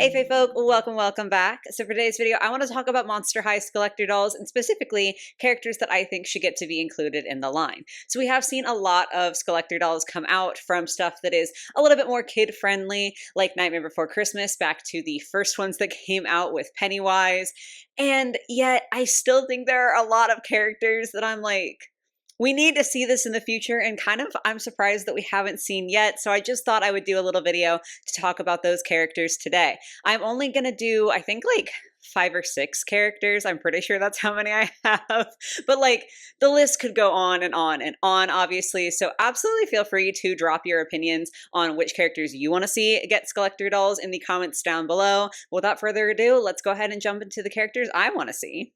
Hey Fae folk, welcome back. So for today's video, I want to talk about Monster High Skullector dolls and specifically characters that I think should get to be included in the line. So we have seen a lot of Skullector dolls come out from stuff that is a little bit more kid-friendly, like Nightmare Before Christmas, back to the first ones that came out with Pennywise. And yet I still think there are a lot of characters that I'm like, we need to see this in the future, and kind of I'm surprised that we haven't seen yet. So I just thought I would do a little video to talk about those characters today. I'm only going to do, I think, like 5 or 6 characters. I'm pretty sure that's how many I have. But like the list could go on and on and on, obviously. So absolutely feel free to drop your opinions on which characters you want to see get Skullector dolls in the comments down below. Without further ado, let's go ahead and jump into the characters I want to see.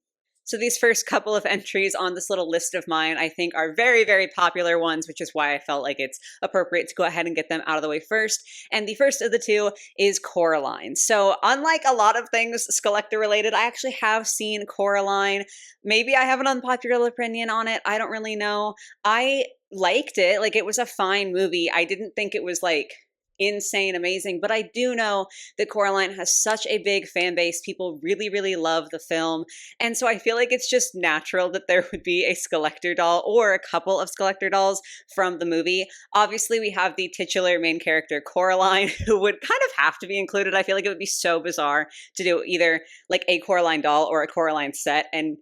So these first couple of entries on this little list of mine, I think are very, very popular ones, which is why I felt like it's appropriate to go ahead and get them out of the way first. And the first of the two is Coraline. So unlike a lot of things Skullector related, I actually have seen Coraline. Maybe I have an unpopular opinion on it. I don't really know. I liked it. Like, it was a fine movie. I didn't think it was like insane amazing, but I do know that Coraline has such a big fan base. People really, really love the film, and so I feel like it's just natural that there would be a Skullector doll or a couple of Skullector dolls from the movie. Obviously, we have the titular main character Coraline, who would kind of have to be included. I feel like it would be so bizarre to do either like a Coraline doll or a Coraline set and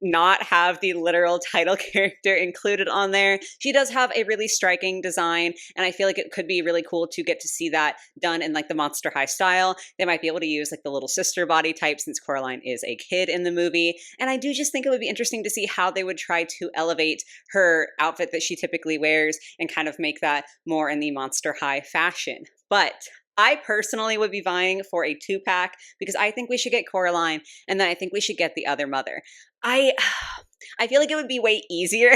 not have the literal title character included on there. She does have a really striking design, and I feel like it could be really cool to get to see that done in like the Monster High style. They might be able to use like the little sister body type since Coraline is a kid in the movie. And I do just think it would be interesting to see how they would try to elevate her outfit that she typically wears and kind of make that more in the Monster High fashion. But I personally would be vying for a 2-pack because I think we should get Coraline, and then I think we should get the other mother. I I feel like it would be way easier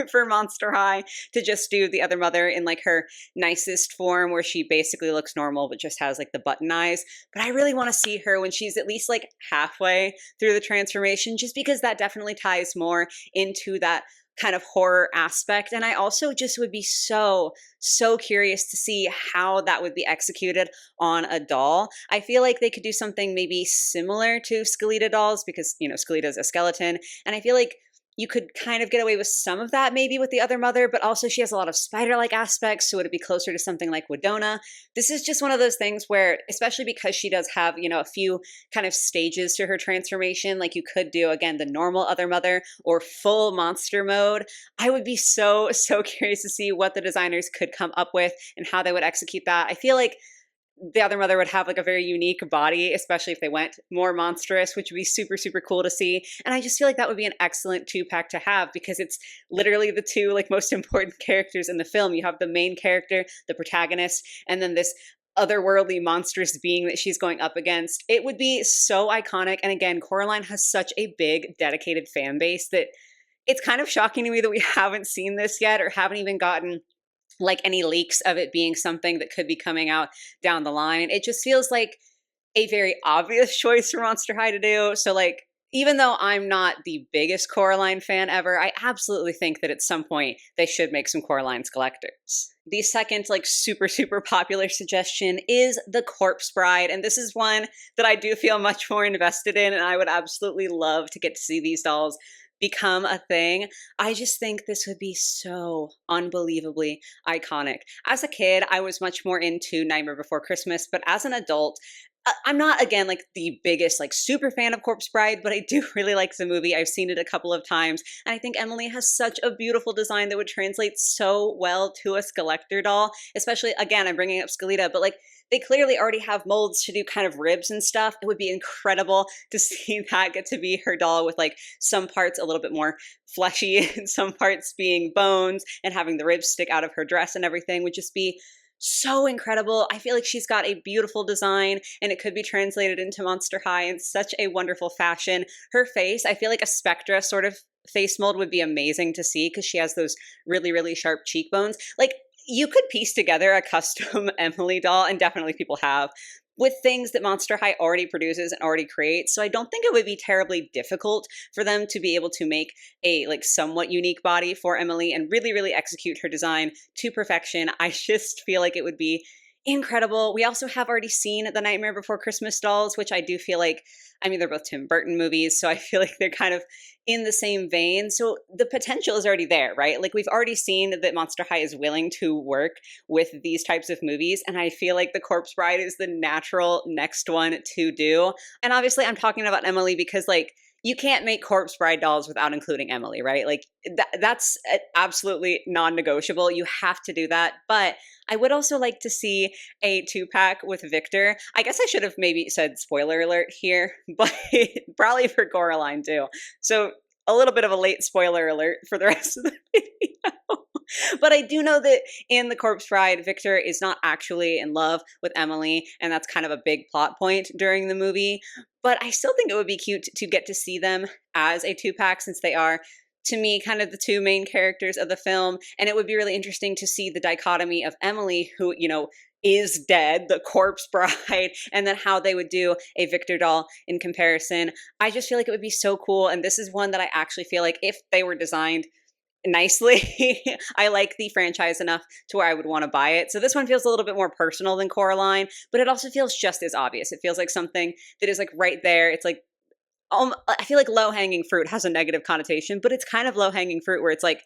for Monster High to just do the other mother in like her nicest form where she basically looks normal but just has like the button eyes. But I really want to see her when she's at least like halfway through the transformation, just because that definitely ties more into that kind of horror aspect. And I also just would be so curious to see how that would be executed on a doll. I feel like they could do something maybe similar to Skeleta dolls because, you know, Skeleta's a skeleton. And I feel like you could kind of get away with some of that maybe with the other mother, but also she has a lot of spider-like aspects, so would it be closer to something like Wedona? This is just one of those things where, especially because she does have, you know, a few kind of stages to her transformation, like you could do, again, the normal other mother or full monster mode. I would be so curious to see what the designers could come up with and how they would execute that. I feel like the other mother would have like a very unique body, especially if they went more monstrous, which would be super cool to see. And I just feel like that would be an excellent 2-pack to have because it's literally the two like most important characters in the film. You have the main character, the protagonist, and then this otherworldly monstrous being that she's going up against. It would be so iconic. And again, Coraline has such a big dedicated fan base that it's kind of shocking to me that we haven't seen this yet or haven't even gotten like any leaks of it being something that could be coming out down the line. It just feels like a very obvious choice for Monster High to do. So like, even though I'm not the biggest Coraline fan ever, I absolutely think that at some point they should make some Coraline Skullectors. The second like super popular suggestion is the Corpse Bride. And this is one that I do feel much more invested in, and I would absolutely love to get to see these dolls become a thing. I just think this would be so unbelievably iconic. As a kid, I was much more into Nightmare Before Christmas, but as an adult, I'm not, again, like the biggest, like super fan of Corpse Bride, but I do really like the movie. I've seen it a couple of times, and I think Emily has such a beautiful design that would translate so well to a Skullector doll, especially, again, I'm bringing up Skeleta, but like, they clearly already have molds to do kind of ribs and stuff. It would be incredible to see that get to be her doll with like some parts a little bit more fleshy and some parts being bones, and having the ribs stick out of her dress and everything would just be so incredible. I feel like she's got a beautiful design, and it could be translated into Monster High in such a wonderful fashion. Her face, I feel like a Spectra sort of face mold would be amazing to see because she has those really sharp cheekbones. Like, you could piece together a custom Emily doll, and definitely people have, with things that Monster High already produces and already creates. So I don't think it would be terribly difficult for them to be able to make a like somewhat unique body for Emily and really execute her design to perfection. I just feel like it would be incredible. We also have already seen The Nightmare Before Christmas dolls, which I do feel like, I mean, they're both Tim Burton movies, so I feel like they're kind of in the same vein. So the potential is already there, right? Like we've already seen that Monster High is willing to work with these types of movies, and I feel like The Corpse Bride is the natural next one to do. And obviously I'm talking about Emily because like you can't make Corpse Bride dolls without including Emily, right? Like that's absolutely non-negotiable. You have to do that. But I would also like to see a 2-pack with Victor. I guess I should have maybe said spoiler alert here, but probably for Coraline too. So a little bit of a late spoiler alert for the rest of the video. But I do know that in The Corpse Bride, Victor is not actually in love with Emily, and that's kind of a big plot point during the movie. But I still think it would be cute to get to see them as a 2-pack since they are, to me, kind of the two main characters of the film. And it would be really interesting to see the dichotomy of Emily, who, you know, is dead, the corpse bride, and then how they would do a Victor doll in comparison. I just feel like it would be so cool. And this is one that I actually feel like if they were designed nicely, I like the franchise enough to where I would want to buy it. So this one feels a little bit more personal than Coraline, but it also feels just as obvious. It feels like something that is like right there. It's like, I feel like low-hanging fruit has a negative connotation, but it's kind of low-hanging fruit where it's like,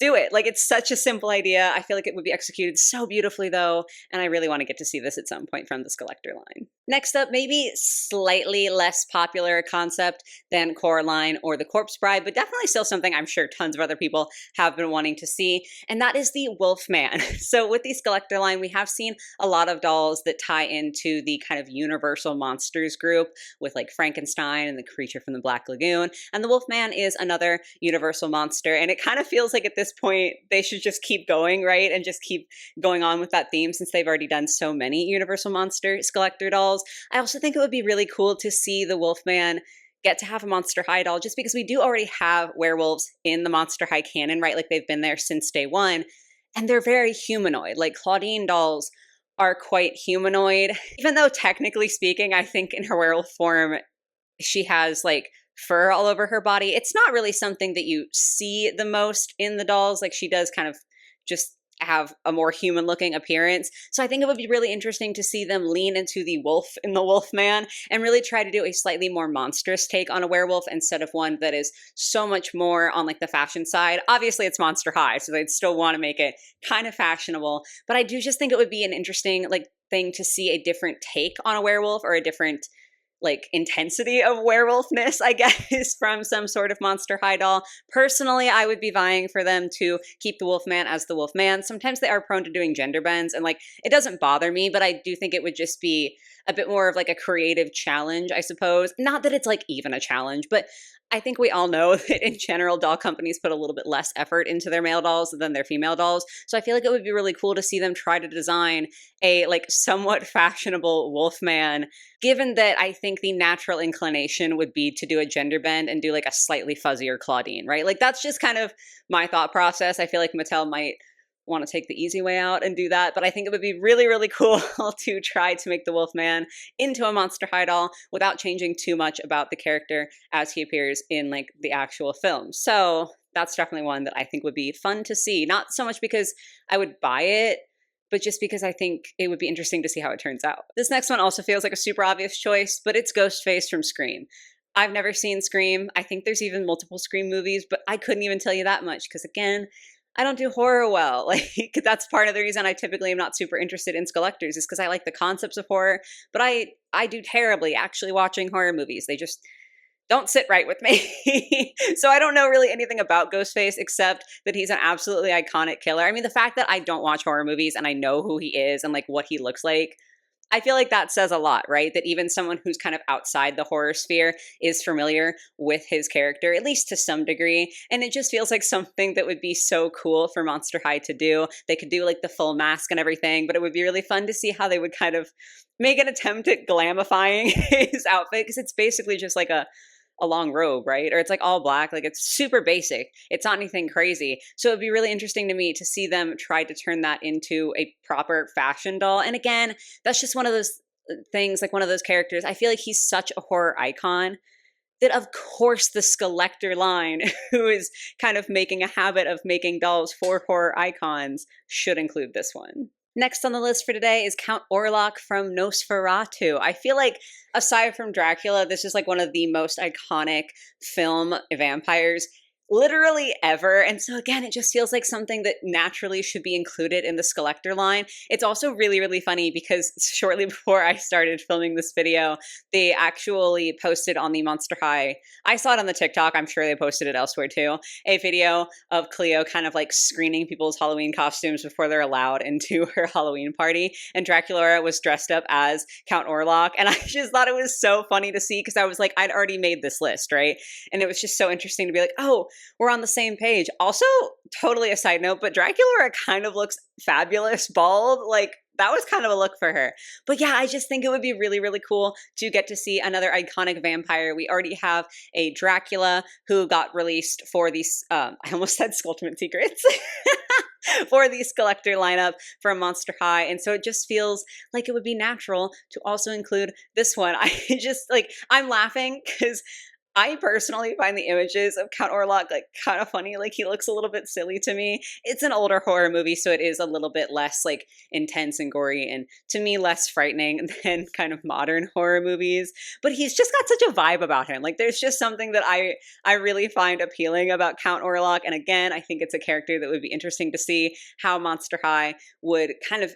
do it. Like it's such a simple idea. I feel like it would be executed so beautifully though, and I really want to get to see this at some point from the Skullector line. Next up, maybe slightly less popular concept than Coraline or the Corpse Bride, but definitely still something I'm sure tons of other people have been wanting to see, and that is the Wolfman. So with the Skullector line, we have seen a lot of dolls that tie into the kind of Universal Monsters group with like Frankenstein and the Creature from the Black Lagoon, and the Wolfman is another Universal monster, and it kind of feels like at this point they should just keep going, right? And just keep going on with that theme since they've already done so many Universal Monster Skullector dolls. I also think it would be really cool to see the Wolfman get to have a Monster High doll just because we do already have werewolves in the Monster High canon, right? Like they've been there since day one, and they're very humanoid. Like Claudine dolls are quite humanoid, even though technically speaking, I think in her werewolf form, she has like fur all over her body. It's not really something that you see the most in the dolls. Like she does kind of just have a more human looking appearance. So I think it would be really interesting to see them lean into the wolf in the Wolfman and really try to do a slightly more monstrous take on a werewolf instead of one that is so much more on like the fashion side. Obviously it's Monster High, so they'd still want to make it kind of fashionable, but I do just think it would be an interesting like thing to see a different take on a werewolf or a different like intensity of werewolfness, I guess, from some sort of Monster High doll. Personally, I would be vying for them to keep the Wolfman as the Wolfman. Sometimes they are prone to doing gender bends, and like it doesn't bother me, but I do think it would just be a bit more of like a creative challenge, I suppose. Not that it's like even a challenge, but I think we all know that in general, doll companies put a little bit less effort into their male dolls than their female dolls. So I feel like it would be really cool to see them try to design a like somewhat fashionable Wolfman, given that I think the natural inclination would be to do a gender bend and do like a slightly fuzzier Claudine, right? Like that's just kind of my thought process. I feel like Mattel might want to take the easy way out and do that, but I think it would be really, really cool to try to make the Wolfman into a Monster High doll without changing too much about the character as he appears in like the actual film. So that's definitely one that I think would be fun to see. Not so much because I would buy it, but just because I think it would be interesting to see how it turns out. This next one also feels like a super obvious choice, but it's Ghostface from Scream. I've never seen Scream. I think there's even multiple Scream movies, but I couldn't even tell you that much because again, I don't do horror well. Like that's part of the reason I typically am not super interested in Skullectors is because I like the concepts of horror, but I do terribly actually watching horror movies. They just don't sit right with me. So I don't know really anything about Ghostface except that he's an absolutely iconic killer. I mean, the fact that I don't watch horror movies and I know who he is and like what he looks like, I feel like that says a lot, right? That even someone who's kind of outside the horror sphere is familiar with his character, at least to some degree. And it just feels like something that would be so cool for Monster High to do. They could do like the full mask and everything, but it would be really fun to see how they would kind of make an attempt at glamifying his outfit because it's basically just like a long robe, right? Or it's like all black, like it's super basic. It's not anything crazy. So it'd be really interesting to me to see them try to turn that into a proper fashion doll. And again, that's just one of those things, like one of those characters. I feel like he's such a horror icon that of course the Skullector line, who is kind of making a habit of making dolls for horror icons, should include this one. Next on the list for today is Count Orlok from Nosferatu. I feel like aside from Dracula, this is like one of the most iconic film vampires literally ever. And so again, it just feels like something that naturally should be included in the Skullector line. It's also really, really funny because shortly before I started filming this video, they actually posted on the Monster High, I saw it on the TikTok, I'm sure they posted it elsewhere too, a video of Cleo kind of like screening people's Halloween costumes before they're allowed into her Halloween party. And Dracula was dressed up as Count Orlok. And I just thought it was so funny to see because I was like, I'd already made this list, right? And it was just so interesting to be like, oh, we're on the same page. Also, totally a side note, but Dracula kind of looks fabulous bald. Like, that was kind of a look for her. But yeah, I just think it would be really, really cool to get to see another iconic vampire. We already have a Dracula who got released for these, I almost said Skulltimate Secrets. For the Skullector lineup from Monster High. And so it just feels like it would be natural to also include this one. I just like, I'm laughing because I personally find the images of Count Orlok like kind of funny. Like he looks a little bit silly to me. It's an older horror movie, so it is a little bit less like intense and gory and to me less frightening than kind of modern horror movies. But he's just got such a vibe about him. Like there's just something that I really find appealing about Count Orlok. And again, I think it's a character that would be interesting to see how Monster High would kind of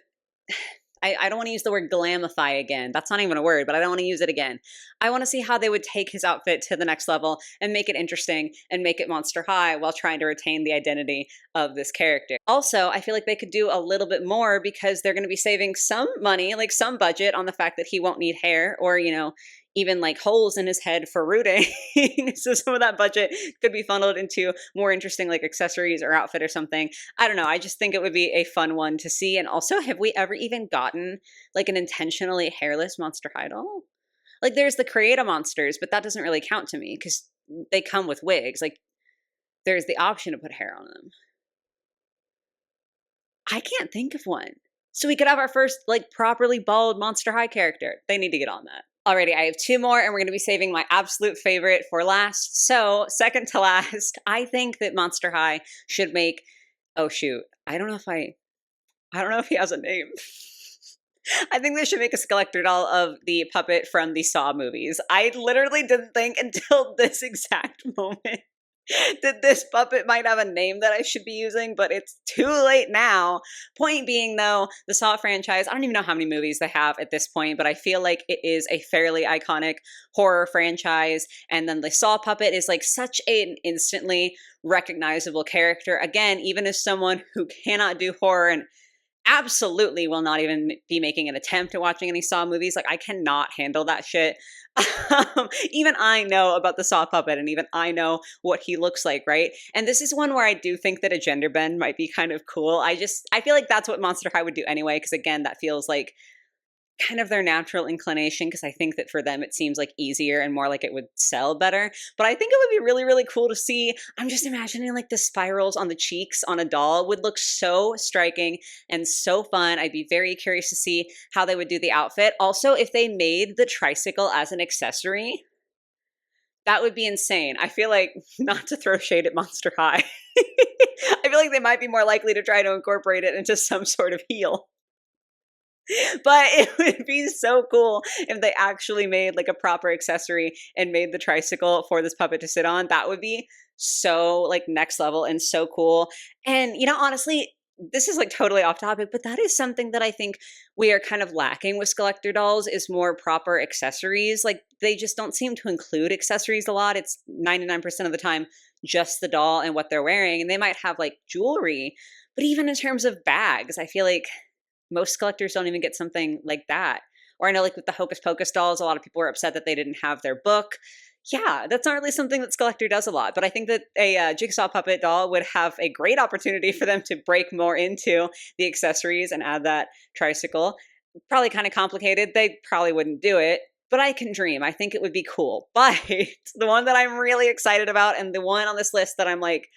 I don't want to use the word glamify again. That's not even a word, but I don't want to use it again. I want to see how they would take his outfit to the next level and make it interesting and make it Monster High while trying to retain the identity of this character. Also, I feel like they could do a little bit more because they're going to be saving some money, like some budget on the fact that he won't need hair or, you know, even like holes in his head for rooting. So some of that budget could be funneled into more interesting like accessories or outfit or something. I don't know. I just think it would be a fun one to see. And also, have we ever even gotten like an intentionally hairless Monster High doll? Like there's the Create-A Monsters, but that doesn't really count to me because they come with wigs. Like there's the option to put hair on them. I can't think of one. So we could have our first like properly bald Monster High character. They need to get on that. Alrighty, I have two more and we're going to be saving my absolute favorite for last. So second to last, I think that Monster High should make, oh shoot, I don't know if he has a name. I think they should make a Skullector doll of the puppet from the Saw movies. I literally didn't think until this exact moment that this puppet might have a name that I should be using, but it's too late now. Point being, though, the Saw franchise, I don't even know how many movies they have at this point, but I feel like it is a fairly iconic horror franchise. And then the Saw puppet is like such an instantly recognizable character. Again, even as someone who cannot do horror and absolutely will not even be making an attempt at watching any Saw movies. Like, I cannot handle that shit. Even I know about the Saw puppet, and even I know what he looks like, right? And this is one where I do think that a gender bend might be kind of cool. I feel like that's what Monster High would do anyway, because again, that feels like kind of their natural inclination, because I think that for them it seems like easier and more like it would sell better. But I think it would be really, really cool to see. I'm just imagining like the spirals on the cheeks on a doll would look so striking and so fun. I'd be very curious to see how they would do the outfit. Also, if they made the tricycle as an accessory, that would be insane. I feel like, not to throw shade at Monster High, I feel like they might be more likely to try to incorporate it into some sort of heel. But it would be so cool if they actually made like a proper accessory and made the tricycle for this puppet to sit on. That would be so like next level and so cool. And you know, honestly, this is like totally off topic, but that is something that I think we are kind of lacking with Skullector dolls is more proper accessories. Like they just don't seem to include accessories a lot. It's 99% of the time just the doll and what they're wearing. And they might have like jewelry, but even in terms of bags, I feel like most collectors don't even get something like that. Or I know like with the Hocus Pocus dolls, a lot of people were upset that they didn't have their book. Yeah, that's not really something that Skullector does a lot. But I think that a Jigsaw puppet doll would have a great opportunity for them to break more into the accessories and add that tricycle. Probably kind of complicated. They probably wouldn't do it. But I can dream. I think it would be cool. But the one that I'm really excited about and the one on this list that I'm like,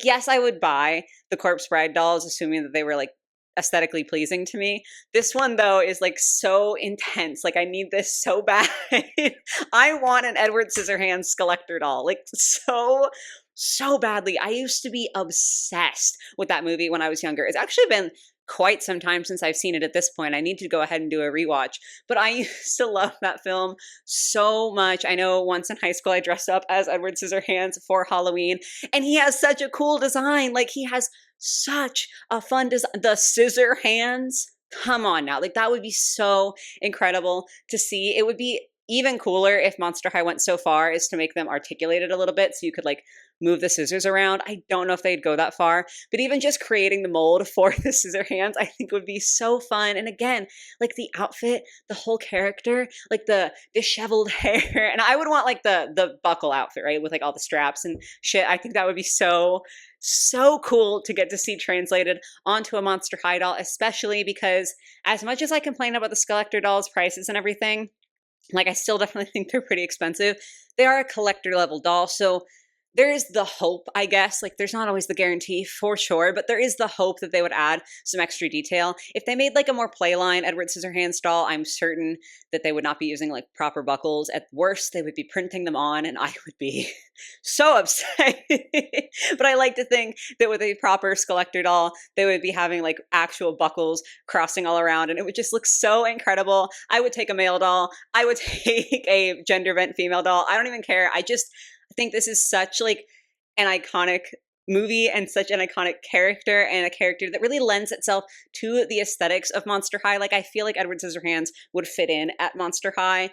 yes, I would buy the Corpse Bride dolls, assuming that they were like aesthetically pleasing to me. This one though is like so intense. Like I need this so bad. I want an Edward Scissorhands Skullector doll. Like so so badly. I used to be obsessed with that movie when I was younger. It's actually been quite some time since I've seen it at this point. I need to go ahead and do a rewatch. But I used to love that film so much. I know once in high school I dressed up as Edward Scissorhands for Halloween, and he has such a cool design. Like, he has such a fun design. The scissor hands. Come on now. Like, that would be so incredible to see. It would be even cooler if Monster High went so far as to make them articulated a little bit so you could like move the scissors around. I don't know if they'd go that far, but even just creating the mold for the scissor hands, I think would be so fun. And again, like the outfit, the whole character, like the disheveled hair, and I would want like the buckle outfit, right? With like all the straps and shit. I think that would be so cool to get to see translated onto a Monster High doll, especially because as much as I complain about the Skullector dolls' prices and everything, like, I still definitely think they're pretty expensive. They are a collector level doll, so there is the hope, I guess. Like, there's not always the guarantee for sure, but there is the hope that they would add some extra detail. If they made like a more playline Edward Scissorhands doll, I'm certain that they would not be using like proper buckles. At worst, they would be printing them on, and I would be so upset. But I like to think that with a proper Skullector doll, they would be having like actual buckles crossing all around, and it would just look so incredible. I would take a male doll. I would take a gender bent female doll. I don't even care. I think this is such like an iconic movie and such an iconic character, and a character that really lends itself to the aesthetics of Monster High. Like, I feel like Edward Scissorhands would fit in at Monster High,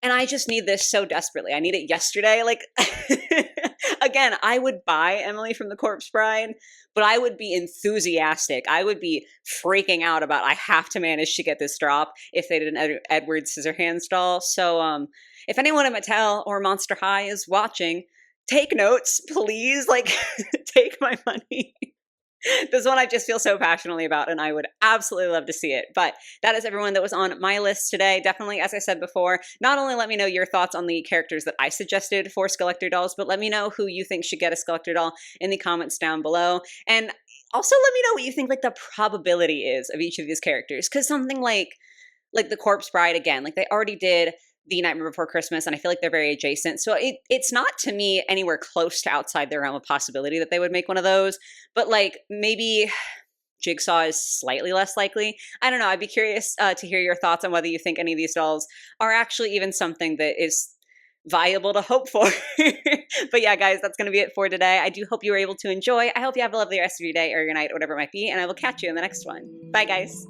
and I just need this so desperately. I need it yesterday. Like, again, I would buy Emily from the Corpse Bride, but I would be enthusiastic. I would be freaking out about, I have to manage to get this drop if they did an Edward Scissorhands doll. So, if anyone at Mattel or Monster High is watching, take notes, please. Like, take my money. This one I just feel so passionately about, and I would absolutely love to see it. But that is everyone that was on my list today. Definitely, as I said before, not only let me know your thoughts on the characters that I suggested for Skullector dolls, but let me know who you think should get a Skullector doll in the comments down below. And also let me know what you think like the probability is of each of these characters. Because something like the Corpse Bride, again, like they already did The Nightmare Before Christmas, and I feel like they're very adjacent. So it's not to me anywhere close to outside the realm of possibility that they would make one of those. But like maybe Jigsaw is slightly less likely. I don't know. I'd be curious to hear your thoughts on whether you think any of these dolls are actually even something that is viable to hope for. But yeah, guys, that's going to be it for today. I do hope you were able to enjoy. I hope you have a lovely rest of your day or your night or whatever it might be, and I will catch you in the next one. Bye, guys.